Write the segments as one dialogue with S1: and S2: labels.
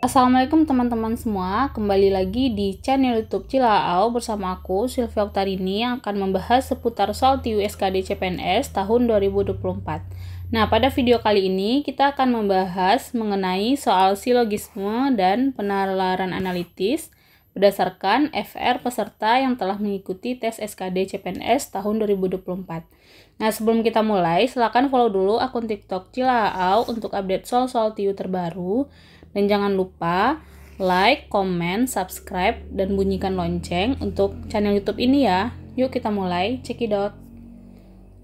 S1: Assalamualaikum teman-teman semua, kembali lagi di channel YouTube Cilaau bersama aku Sylvia Oktarini yang akan membahas seputar soal TIU SKD CPNS tahun 2024. Nah, pada video kali ini kita akan membahas mengenai soal silogisme dan penalaran analitis berdasarkan FR peserta yang telah mengikuti tes SKD CPNS tahun 2024. Nah, sebelum kita mulai, silakan follow dulu akun TikTok Cilaau untuk update soal-soal TIU terbaru. Dan jangan lupa like, comment, subscribe, dan bunyikan lonceng untuk channel YouTube ini ya. Yuk kita mulai, cekidot.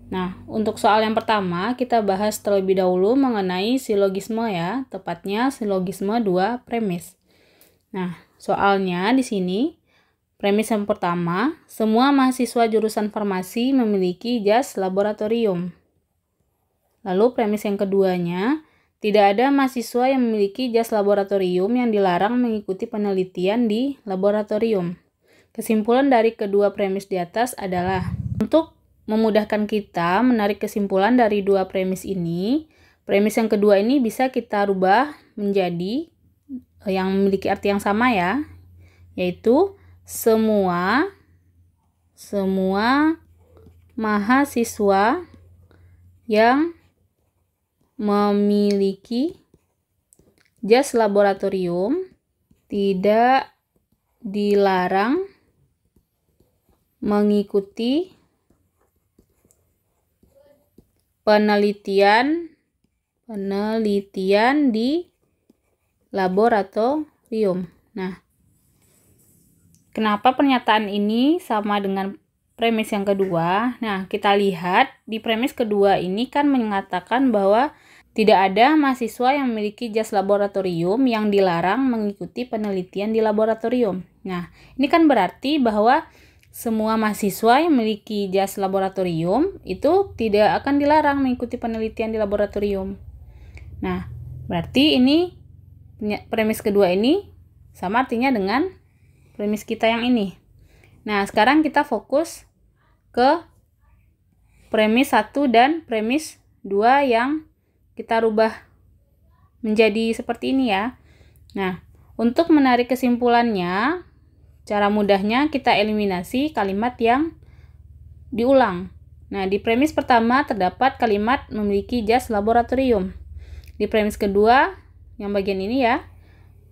S1: Nah, untuk soal yang pertama, kita bahas terlebih dahulu mengenai silogisme ya, tepatnya silogisme 2 premis. Nah, soalnya di sini, premis yang pertama, semua mahasiswa jurusan farmasi memiliki jas laboratorium. Lalu premis yang keduanya, tidak ada mahasiswa yang memiliki jas laboratorium yang dilarang mengikuti penelitian di laboratorium. Kesimpulan dari kedua premis di atas adalah, untuk memudahkan kita menarik kesimpulan dari dua premis ini, premis yang kedua ini bisa kita rubah menjadi yang memiliki arti yang sama ya, yaitu semua mahasiswa yang memiliki jas laboratorium tidak dilarang mengikuti penelitian di laboratorium. Nah, kenapa pernyataan ini sama dengan premis yang kedua? Nah, kita lihat di premis kedua ini kan mengatakan bahwa tidak ada mahasiswa yang memiliki jas laboratorium yang dilarang mengikuti penelitian di laboratorium. Nah, ini kan berarti bahwa semua mahasiswa yang memiliki jas laboratorium itu tidak akan dilarang mengikuti penelitian di laboratorium. Nah, berarti ini premis kedua ini sama artinya dengan premis kita yang ini. Nah, sekarang kita fokus ke premis 1 dan premis 2 yang kita rubah menjadi seperti ini ya. Nah, untuk menarik kesimpulannya, cara mudahnya kita eliminasi kalimat yang diulang. Nah, di premis pertama terdapat kalimat memiliki jas laboratorium. Di premis kedua, yang bagian ini ya,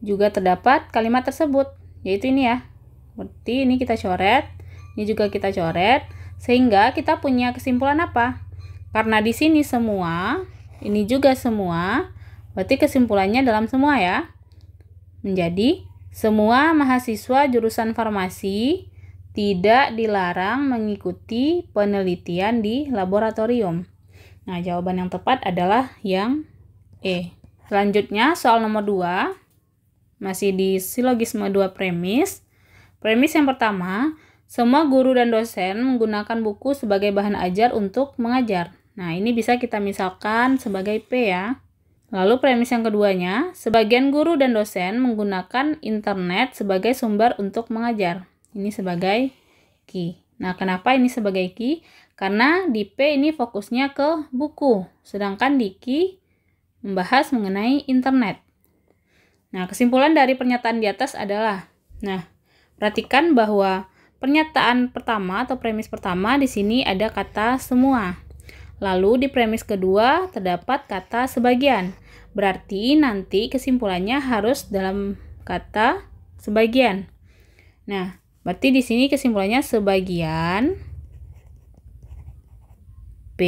S1: juga terdapat kalimat tersebut, yaitu ini ya. Seperti ini kita coret, ini juga kita coret, sehingga kita punya kesimpulan apa? Karena di sini semua, ini juga semua, berarti kesimpulannya dalam semua ya. Menjadi semua mahasiswa jurusan farmasi tidak dilarang mengikuti penelitian di laboratorium. Nah, jawaban yang tepat adalah yang E. Selanjutnya, soal nomor 2, masih di silogisme 2 premis. Premis yang pertama, semua guru dan dosen menggunakan buku sebagai bahan ajar untuk mengajar. Nah, ini bisa kita misalkan sebagai P ya. Lalu premis yang keduanya, sebagian guru dan dosen menggunakan internet sebagai sumber untuk mengajar. Ini sebagai Q. Nah, kenapa ini sebagai Q? Karena di P ini fokusnya ke buku, sedangkan di Q membahas mengenai internet. Nah, kesimpulan dari pernyataan di atas adalah, nah, perhatikan bahwa pernyataan pertama atau premis pertama di sini ada kata semua. Lalu di premis kedua terdapat kata sebagian. Berarti nanti kesimpulannya harus dalam kata sebagian. Nah, berarti di sini kesimpulannya sebagian P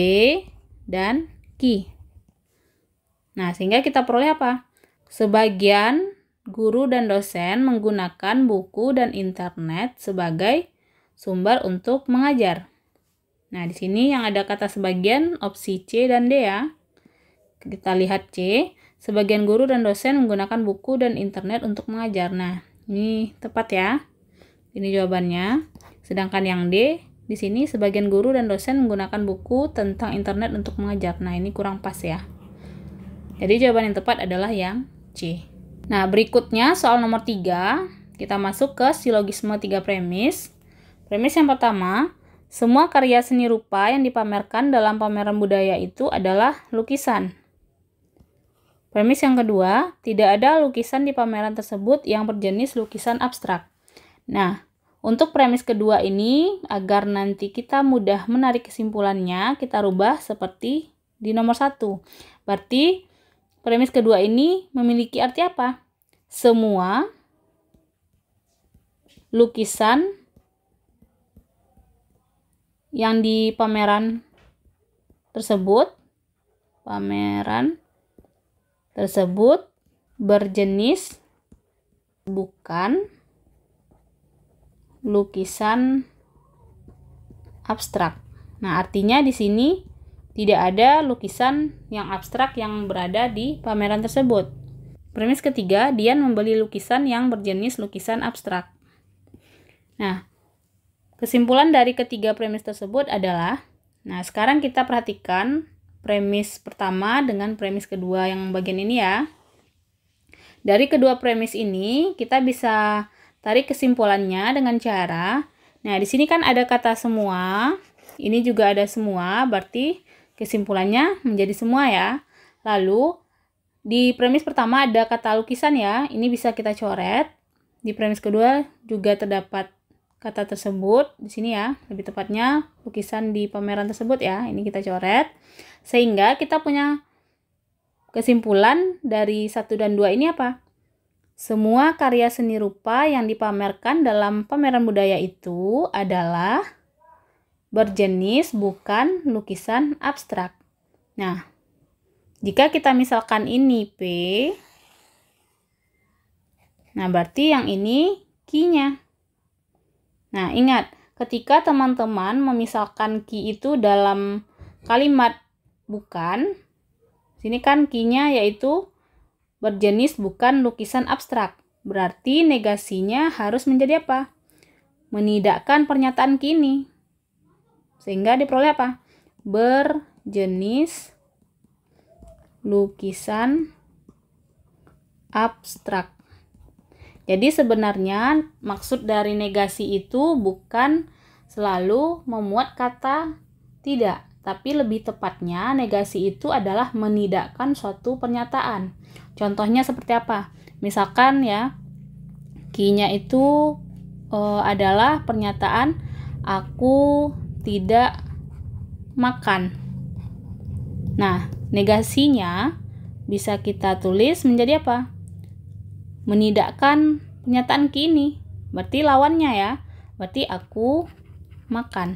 S1: dan Q. Nah, sehingga kita peroleh apa? Sebagian guru dan dosen menggunakan buku dan internet sebagai sumber untuk mengajar. Nah, di sini yang ada kata sebagian, opsi C dan D ya. Kita lihat C, sebagian guru dan dosen menggunakan buku dan internet untuk mengajar. Nah, ini tepat ya. Ini jawabannya. Sedangkan yang D, di sini sebagian guru dan dosen menggunakan buku tentang internet untuk mengajar. Nah, ini kurang pas ya. Jadi jawaban yang tepat adalah yang C. Nah, berikutnya soal nomor 3, kita masuk ke silogisme 3 premis. Premis yang pertama, semua karya seni rupa yang dipamerkan dalam pameran budaya itu adalah lukisan. Premis yang kedua, tidak ada lukisan di pameran tersebut yang berjenis lukisan abstrak. Nah, untuk premis kedua ini, agar nanti kita mudah menarik kesimpulannya, kita rubah seperti di nomor 1. Berarti, premis kedua ini memiliki arti apa? Semua lukisan yang di pameran tersebut berjenis bukan lukisan abstrak. Nah, artinya di sini tidak ada lukisan yang abstrak yang berada di pameran tersebut. Premis ketiga, Dian membeli lukisan yang berjenis lukisan abstrak. Nah, kesimpulan dari ketiga premis tersebut adalah, nah sekarang kita perhatikan premis pertama dengan premis kedua yang bagian ini ya. Dari kedua premis ini kita bisa tarik kesimpulannya dengan cara, nah di sini kan ada kata semua, ini juga ada semua, berarti kesimpulannya menjadi semua ya. Lalu di premis pertama ada kata lukisan ya, ini bisa kita coret. Di premis kedua juga terdapat kata tersebut di sini ya, lebih tepatnya lukisan di pameran tersebut ya, ini kita coret. Sehingga kita punya kesimpulan dari 1 dan 2 ini apa? Semua karya seni rupa yang dipamerkan dalam pameran budaya itu adalah berjenis bukan lukisan abstrak. Nah, jika kita misalkan ini P, nah berarti yang ini Q-nya. Nah, ingat, ketika teman-teman memisalkan Q itu dalam kalimat bukan, sini kan Q-nya yaitu berjenis bukan lukisan abstrak. Berarti negasinya harus menjadi apa? Menidakkan pernyataan Q ini. Sehingga diperoleh apa? Berjenis lukisan abstrak. Jadi sebenarnya maksud dari negasi itu bukan selalu memuat kata tidak, tapi lebih tepatnya negasi itu adalah menidakkan suatu pernyataan. Contohnya seperti apa? Misalkan ya, Q-nya itu adalah pernyataan aku tidak makan. Nah, negasinya bisa kita tulis menjadi apa? Menidakkan pernyataan Q ini. Berarti lawannya ya. Berarti aku makan.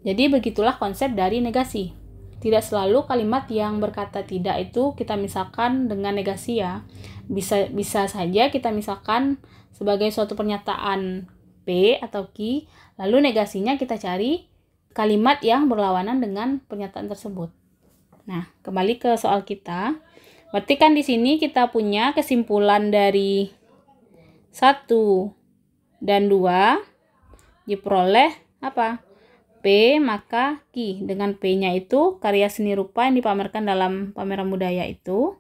S1: Jadi begitulah konsep dari negasi. Tidak selalu kalimat yang berkata tidak itu kita misalkan dengan negasi ya. Bisa saja kita misalkan sebagai suatu pernyataan P atau Q, lalu negasinya kita cari kalimat yang berlawanan dengan pernyataan tersebut. Nah, kembali ke soal kita. Berarti kan di sini kita punya kesimpulan dari 1 dan 2 diperoleh apa? P maka Q. Dengan P-nya itu karya seni rupa yang dipamerkan dalam pameran budaya itu.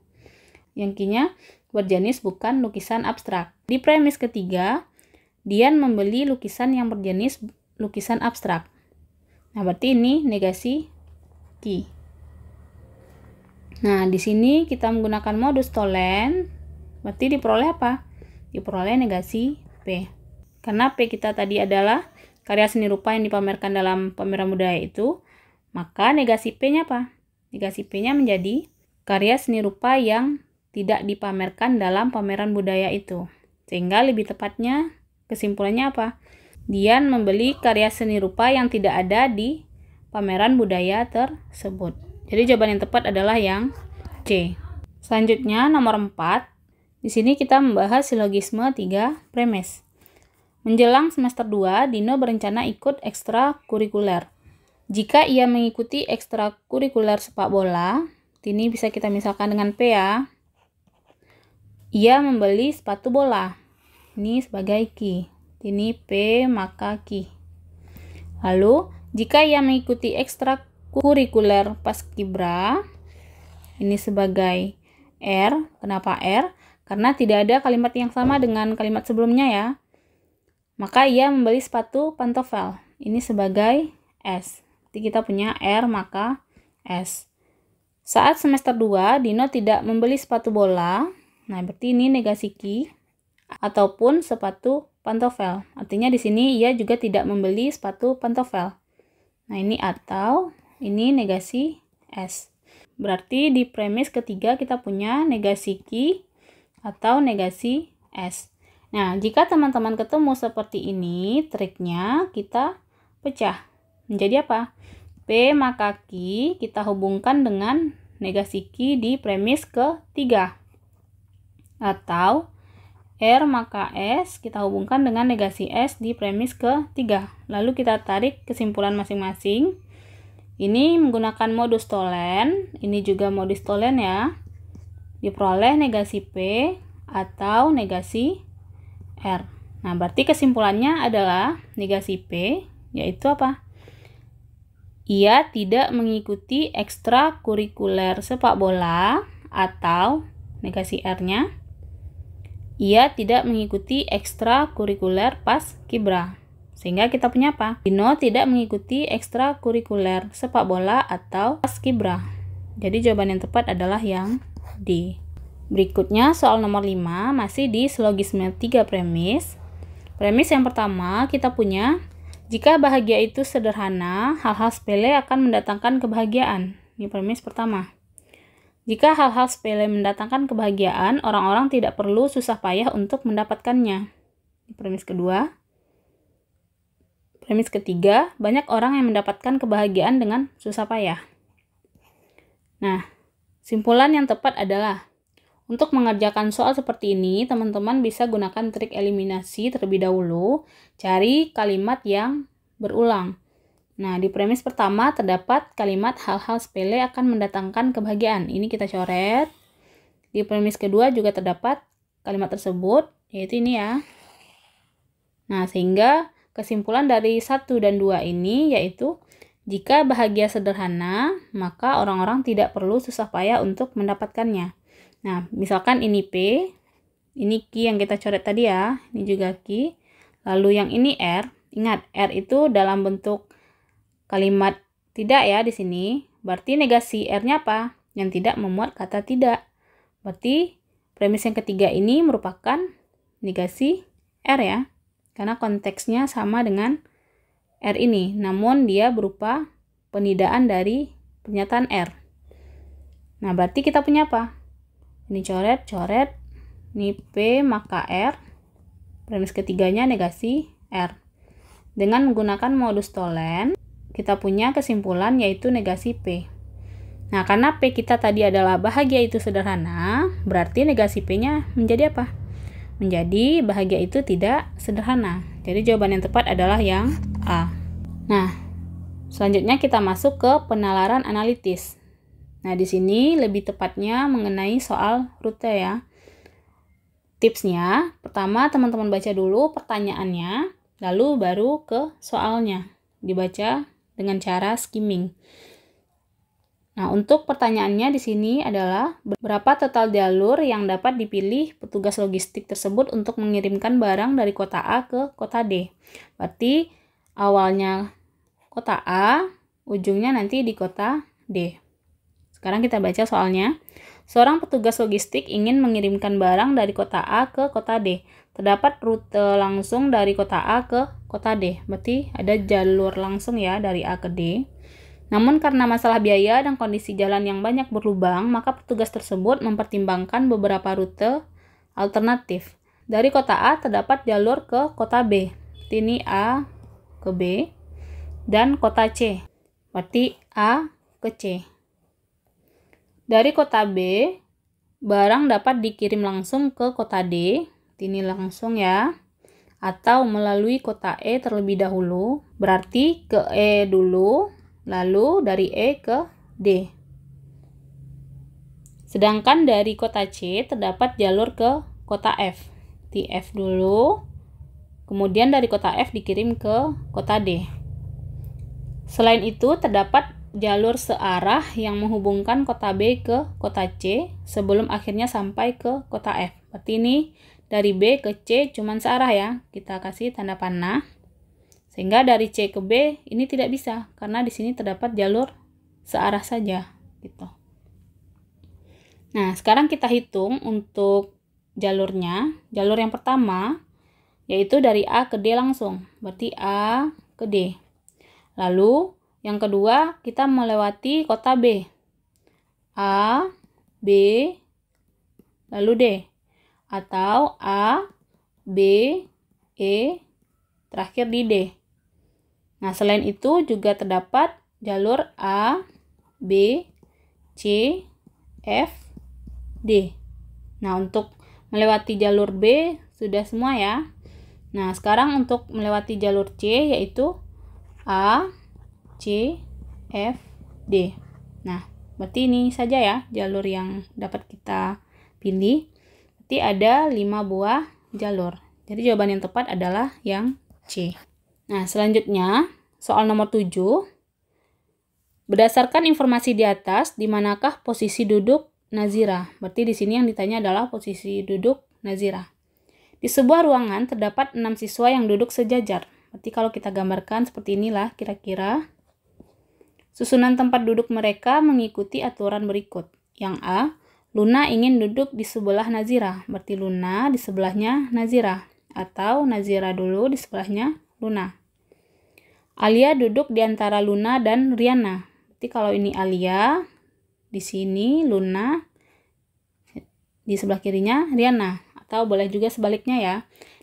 S1: Yang Q-nya berjenis bukan lukisan abstrak. Di premis ketiga, Dian membeli lukisan yang berjenis lukisan abstrak. Nah, berarti ini negasi Q. Nah, di sini kita menggunakan modus tollens, berarti diperoleh apa? Diperoleh negasi P. Karena P kita tadi adalah karya seni rupa yang dipamerkan dalam pameran budaya itu, maka negasi P-nya apa? Negasi P-nya menjadi karya seni rupa yang tidak dipamerkan dalam pameran budaya itu. Sehingga lebih tepatnya kesimpulannya apa? Dian membeli karya seni rupa yang tidak ada di pameran budaya tersebut. Jadi jawaban yang tepat adalah yang C. Selanjutnya nomor 4. Di sini kita membahas silogisme 3 premis. Menjelang semester 2, Dino berencana ikut ekstrakurikuler. Jika ia mengikuti ekstrakurikuler sepak bola, ini bisa kita misalkan dengan P ya. Ia membeli sepatu bola. Ini sebagai Q. Ini P maka Q. Lalu, jika ia mengikuti ekstrakurikuler paskibra, ini sebagai R. Kenapa R? Karena tidak ada kalimat yang sama dengan kalimat sebelumnya ya. Maka ia membeli sepatu pantofel. Ini sebagai S. Jadi kita punya R maka S. Saat semester 2, Dino tidak membeli sepatu bola. Nah, berarti ini negasi ki. Ataupun sepatu pantofel. Artinya di sini ia juga tidak membeli sepatu pantofel. Nah, ini atau, ini negasi S. Berarti di premis ketiga kita punya negasi ki atau negasi S. Nah, jika teman-teman ketemu seperti ini, triknya kita pecah. Menjadi apa? P maka Q kita hubungkan dengan negasi Q di premis ketiga. Atau R maka S kita hubungkan dengan negasi S di premis ketiga. Lalu kita tarik kesimpulan masing-masing. Ini menggunakan modus tolen, ini juga modus tolen ya. Diperoleh negasi P atau negasi R. Nah, berarti kesimpulannya adalah negasi P, yaitu apa? Ia tidak mengikuti ekstrakurikuler sepak bola, atau negasi R-nya, ia tidak mengikuti ekstrakurikuler paskibra. Sehingga kita punya apa? Dino tidak mengikuti ekstrakurikuler sepak bola atau paskibra. Jadi jawaban yang tepat adalah yang D. Berikutnya soal nomor 5 masih di silogisme 3 premis. Premis yang pertama kita punya, jika bahagia itu sederhana, hal-hal sepele akan mendatangkan kebahagiaan. Ini premis pertama. Jika hal-hal sepele mendatangkan kebahagiaan, orang-orang tidak perlu susah payah untuk mendapatkannya. Ini premis kedua. Premis ketiga, banyak orang yang mendapatkan kebahagiaan dengan susah payah. Nah, simpulan yang tepat adalah, untuk mengerjakan soal seperti ini, teman-teman bisa gunakan trik eliminasi terlebih dahulu, cari kalimat yang berulang. Nah, di premis pertama terdapat kalimat hal-hal sepele akan mendatangkan kebahagiaan. Ini kita coret. Di premis kedua juga terdapat kalimat tersebut, yaitu ini ya. Nah, sehingga kesimpulan dari 1 dan 2 ini yaitu, jika bahagia sederhana, maka orang-orang tidak perlu susah payah untuk mendapatkannya. Nah, misalkan ini P, ini Q yang kita coret tadi ya, ini juga Q. Lalu yang ini R, ingat R itu dalam bentuk kalimat tidak ya di sini. Berarti negasi R-nya apa? Yang tidak memuat kata tidak. Berarti premis yang ketiga ini merupakan negasi R ya. Karena konteksnya sama dengan R ini, namun dia berupa penidaan dari pernyataan R. Nah, berarti kita punya apa? Ini coret, ini P maka R, premis ketiganya negasi R. Dengan menggunakan modus tolen, kita punya kesimpulan yaitu negasi P. Nah, karena P kita tadi adalah bahagia itu sederhana, berarti negasi P-nya menjadi apa? Menjadi bahagia itu tidak sederhana. Jadi jawaban yang tepat adalah yang A. Nah, selanjutnya kita masuk ke penalaran analitis. Nah, di sini lebih tepatnya mengenai soal rute ya. Tipsnya, pertama teman-teman baca dulu pertanyaannya, lalu baru ke soalnya. Dibaca dengan cara skimming. Nah, untuk pertanyaannya di sini adalah, berapa total jalur yang dapat dipilih petugas logistik tersebut untuk mengirimkan barang dari kota A ke kota D. Berarti awalnya kota A, ujungnya nanti di kota D. Sekarang kita baca soalnya. Seorang petugas logistik ingin mengirimkan barang dari kota A ke kota D. Terdapat rute langsung dari kota A ke kota D. Berarti ada jalur langsung ya dari A ke D. Namun karena masalah biaya dan kondisi jalan yang banyak berlubang, maka petugas tersebut mempertimbangkan beberapa rute alternatif. Dari kota A terdapat jalur ke kota B. Berarti ini A ke B. Dan kota C. Berarti A ke C. Dari kota B, barang dapat dikirim langsung ke kota D, ini langsung ya, atau melalui kota E terlebih dahulu, berarti ke E dulu, lalu dari E ke D. Sedangkan dari kota C terdapat jalur ke kota F, di F dulu, kemudian dari kota F dikirim ke kota D. Selain itu, terdapat jalur searah yang menghubungkan kota B ke kota C sebelum akhirnya sampai ke kota F. Berarti ini dari B ke C cuma searah ya. Kita kasih tanda panah. Sehingga dari C ke B ini tidak bisa karena di sini terdapat jalur searah saja gitu. Nah, sekarang kita hitung untuk jalurnya. Jalur yang pertama yaitu dari A ke D langsung. Berarti A ke D. Lalu yang kedua kita melewati kota B. A, B, lalu D. Atau A, B, E, terakhir di D. Nah, selain itu juga terdapat jalur A, B, C, F, D. Nah, untuk melewati jalur B sudah semua ya. Nah, sekarang untuk melewati jalur C yaitu A, C, F, D. Nah, berarti ini saja ya jalur yang dapat kita pilih. Berarti ada 5 buah jalur. Jadi jawaban yang tepat adalah yang C. Nah, selanjutnya soal nomor 7. Berdasarkan informasi di atas, di manakah posisi duduk Nazira? Berarti di sini yang ditanya adalah posisi duduk Nazira. Di sebuah ruangan terdapat 6 siswa yang duduk sejajar. Berarti kalau kita gambarkan seperti inilah kira-kira. Susunan tempat duduk mereka mengikuti aturan berikut. Yang A, Luna ingin duduk di sebelah Nazira. Berarti Luna di sebelahnya Nazira. Atau Nazira dulu di sebelahnya Luna. Alia duduk di antara Luna dan Riana. Berarti kalau ini Alia, di sini Luna, di sebelah kirinya Riana. Atau boleh juga sebaliknya ya.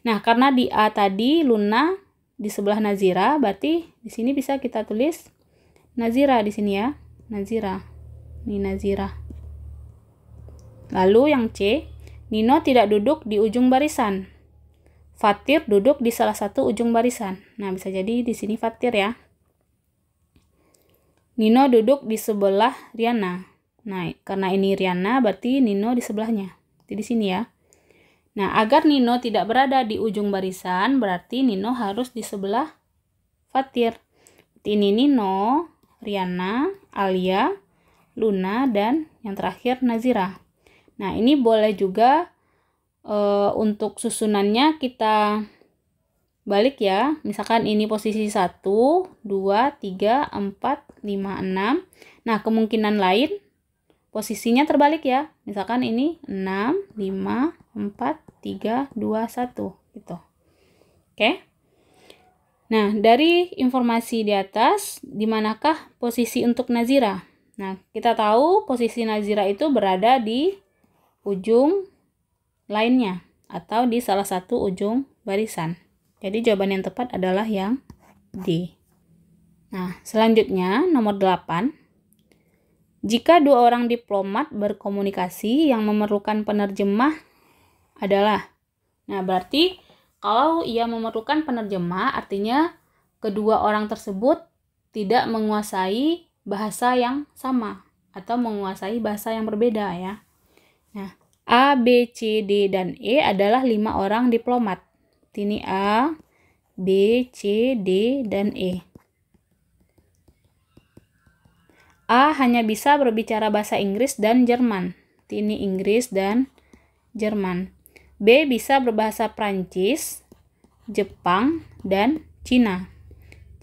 S1: Nah, karena di A tadi Luna di sebelah Nazira, berarti di sini bisa kita tulis Nazira di sini ya. Nazira. Ini Nazira. Lalu yang C, Nino tidak duduk di ujung barisan. Fatir duduk di salah satu ujung barisan. Nah, bisa jadi di sini Fatir ya. Nino duduk di sebelah Riana. Nah, karena ini Riana berarti Nino di sebelahnya. Jadi di sini ya. Nah, agar Nino tidak berada di ujung barisan, berarti Nino harus di sebelah Fatir. Ini Nino, Riana, Alia, Luna, dan yang terakhir Nazira. Nah, ini boleh juga untuk susunannya kita balik ya. Misalkan ini posisi 1, 2, 3, 4, 5, 6. Nah, kemungkinan lain posisinya terbalik ya. Misalkan ini 6, 5, 4, 3, 2, 1 gitu. Oke. Nah, dari informasi di atas, di manakah posisi untuk Nazira? Nah, kita tahu posisi Nazira itu berada di ujung lainnya atau di salah satu ujung barisan. Jadi jawaban yang tepat adalah yang D. Nah, selanjutnya nomor 8. Jika dua orang diplomat berkomunikasi yang memerlukan penerjemah adalah. Nah, berarti kalau ia memerlukan penerjemah artinya kedua orang tersebut tidak menguasai bahasa yang sama atau menguasai bahasa yang berbeda ya. Nah, A, B, C, D, dan E adalah 5 orang diplomat. Ini A, B, C, D, dan E. A hanya bisa berbicara bahasa Inggris dan Jerman. Ini Inggris dan Jerman. B bisa berbahasa Prancis, Jepang, dan Cina.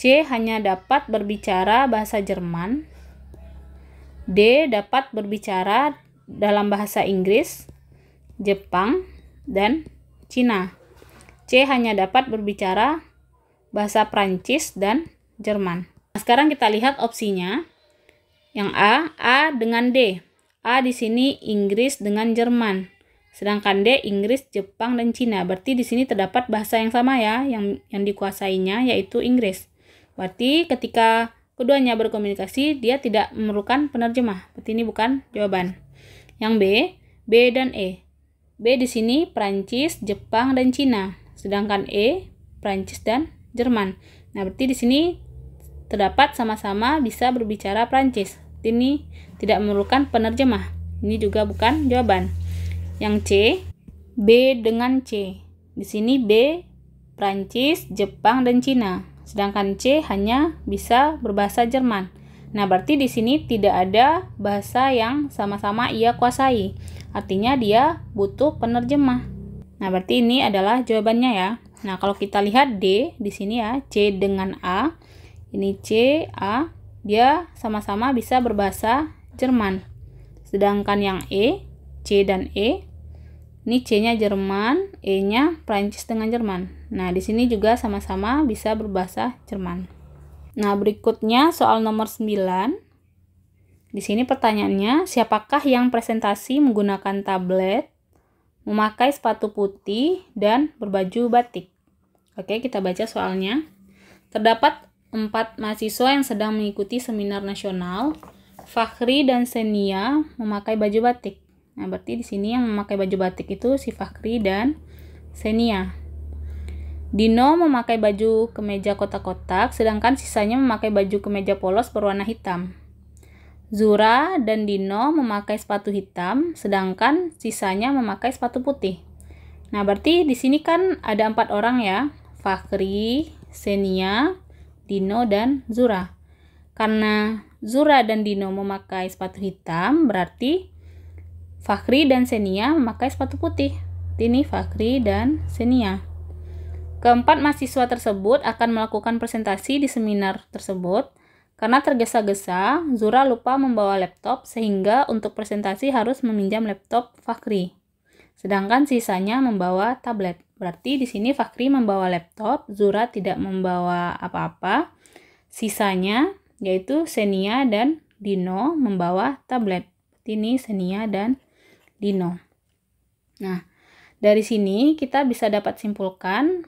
S1: C hanya dapat berbicara bahasa Jerman. D dapat berbicara dalam bahasa Inggris, Jepang, dan Cina. C hanya dapat berbicara bahasa Prancis dan Jerman. Nah, sekarang kita lihat opsinya. Yang A dengan D. A di sini Inggris dengan Jerman. Sedangkan D Inggris, Jepang, dan Cina. Berarti di sini terdapat bahasa yang sama ya, yang dikuasainya yaitu Inggris. Berarti ketika keduanya berkomunikasi, dia tidak memerlukan penerjemah. Berarti ini bukan jawaban. Yang B dan E. B di sini Prancis, Jepang, dan Cina. Sedangkan E Prancis dan Jerman. Nah, berarti di sini terdapat sama-sama bisa berbicara Prancis. Ini tidak memerlukan penerjemah. Ini juga bukan jawaban. Yang C, B dengan C. Di sini B Prancis, Jepang, dan Cina. Sedangkan C hanya bisa berbahasa Jerman. Nah, berarti di sini tidak ada bahasa yang sama-sama ia kuasai. Artinya dia butuh penerjemah. Nah, berarti ini adalah jawabannya ya. Nah, kalau kita lihat D di sini ya, C dengan A. Ini C, A, dia sama-sama bisa berbahasa Jerman. Sedangkan yang E C dan E. Ini C-nya Jerman, E-nya Prancis dengan Jerman. Nah, di sini juga sama-sama bisa berbahasa Jerman. Nah, berikutnya soal nomor 9. Di sini pertanyaannya, siapakah yang presentasi menggunakan tablet, memakai sepatu putih, dan berbaju batik? Oke, kita baca soalnya. Terdapat 4 mahasiswa yang sedang mengikuti seminar nasional. Fakhri dan Senia memakai baju batik. Nah, berarti di sini yang memakai baju batik itu si Fakhri dan Senia. Dino memakai baju kemeja kotak-kotak, sedangkan sisanya memakai baju kemeja polos berwarna hitam. Zura dan Dino memakai sepatu hitam, sedangkan sisanya memakai sepatu putih. Nah, berarti di sini kan ada 4 orang ya. Fakhri, Senia, Dino, dan Zura. Karena Zura dan Dino memakai sepatu hitam, berarti Fakhri dan Senia memakai sepatu putih. Ini Fakhri dan Senia. Keempat mahasiswa tersebut akan melakukan presentasi di seminar tersebut. Karena tergesa-gesa, Zura lupa membawa laptop sehingga untuk presentasi harus meminjam laptop Fakhri. Sedangkan sisanya membawa tablet. Berarti di sini Fakhri membawa laptop, Zura tidak membawa apa-apa. Sisanya yaitu Senia dan Dino membawa tablet. Ini Senia dan Dino. Nah, dari sini kita bisa dapat simpulkan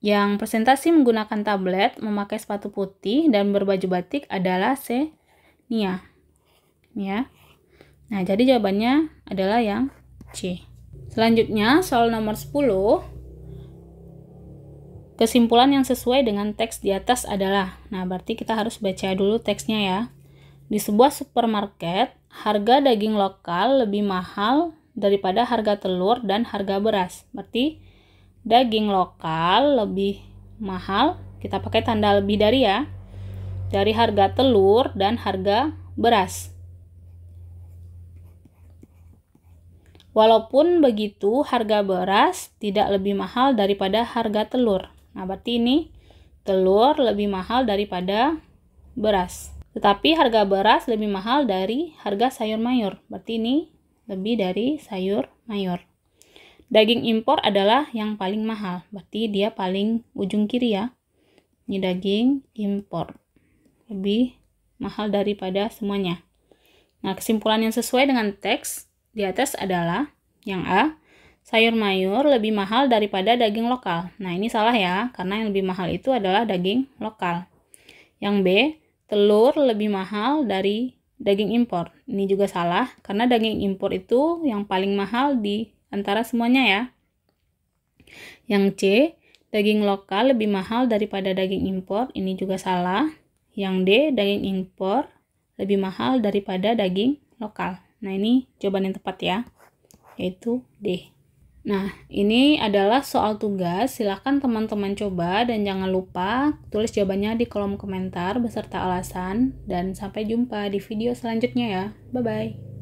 S1: yang presentasi menggunakan tablet, memakai sepatu putih, dan berbaju batik adalah Senia. Ya. Nah, jadi jawabannya adalah yang C. Selanjutnya, soal nomor 10. Kesimpulan yang sesuai dengan teks di atas adalah, nah berarti kita harus baca dulu teksnya ya. Di sebuah supermarket, harga daging lokal lebih mahal daripada harga telur dan harga beras. Berarti daging lokal lebih mahal, kita pakai tanda lebih dari ya, dari harga telur dan harga beras. Walaupun begitu, harga beras tidak lebih mahal daripada harga telur. Nah, berarti ini telur lebih mahal daripada beras. Tetapi harga beras lebih mahal dari harga sayur mayur. Berarti ini lebih dari sayur mayur. Daging impor adalah yang paling mahal. Berarti dia paling ujung kiri ya. Ini daging impor. Lebih mahal daripada semuanya. Nah, kesimpulan yang sesuai dengan teks di atas adalah yang A, sayur mayur lebih mahal daripada daging lokal. Nah, ini salah ya, karena yang lebih mahal itu adalah daging lokal. Yang B, telur lebih mahal dari daging impor. Ini juga salah, karena daging impor itu yang paling mahal di antara semuanya ya. Yang C, daging lokal lebih mahal daripada daging impor. Ini juga salah. Yang D, daging impor lebih mahal daripada daging lokal. Nah, ini jawaban yang tepat ya, yaitu D. Nah, ini adalah soal tugas. Silakan teman-teman coba dan jangan lupa tulis jawabannya di kolom komentar beserta alasan. Dan sampai jumpa di video selanjutnya ya. Bye-bye.